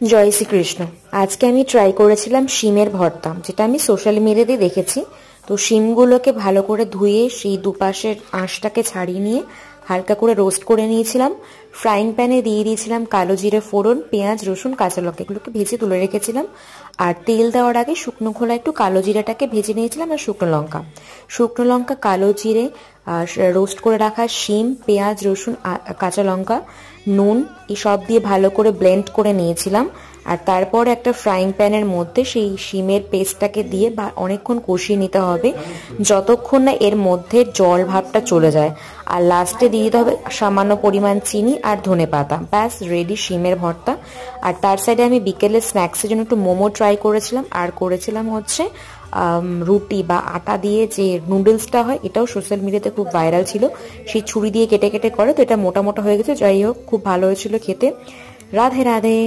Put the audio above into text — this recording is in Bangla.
জয় শ্রীকৃষ্ণ। আজকে আমি ট্রাই করেছিলাম শিমের ভর্তা, যেটা আমি সোশ্যাল মিডিয়াতে দেখেছি। তো শিমগুলোকে ভালো করে ধুয়ে সেই দুপাশের আঁশটাকে ছাড়িয়ে নিয়ে হালকা করে রোস্ট করে নিয়েছিলাম। ফ্রাইং প্যানে দিয়ে দিয়েছিলাম কালো জিরে ফোড়ন, পেঁয়াজ, রসুন, কাঁচা লঙ্কা, এগুলোকে ভেজে তুলে রেখেছিলাম। আর তেল দেওয়ার আগে শুকনো খোলা একটু কালো জিরাটাকে ভেজে নিয়েছিলাম, আর শুকনো লঙ্কা, কালো জিরে, রোস্ট করে রাখা শিম, পেঁয়াজ, রসুন, কাঁচা লঙ্কা, নুন, এই সব দিয়ে ভালো করে ব্লেন্ড করে নিয়েছিলাম। আর তারপর একটা ফ্রাইং প্যানের মধ্যে সেই শিমের পেস্টটাকে দিয়ে অনেকক্ষণ কষিয়ে নিতে হবে, যতক্ষণ না এর মধ্যে জল ভাবটা চলে যায়। আর লাস্টে দিয়ে দিতে হবে সামান্য পরিমাণ চিনি আর ধনেপাতা। ব্যাস রেডি শিমের ভর্তা। আর তার সাইডে আমি বিকেলে স্ন্যাক্সের জন্য একটু মোমো ট্রাই করেছিলাম, আর করেছিলাম হচ্ছে রুটি বা আটা দিয়ে যে নুডলসটা হয়, এটাও সোশ্যাল মিডিয়াতে খুব ভাইরাল ছিল। সেই ছুরি দিয়ে কেটে কেটে করে, তো এটা মোটা মোটা হয়ে গেছে। যাই হোক, খুব ভালো হয়েছিল খেতে। রাধে রাধে।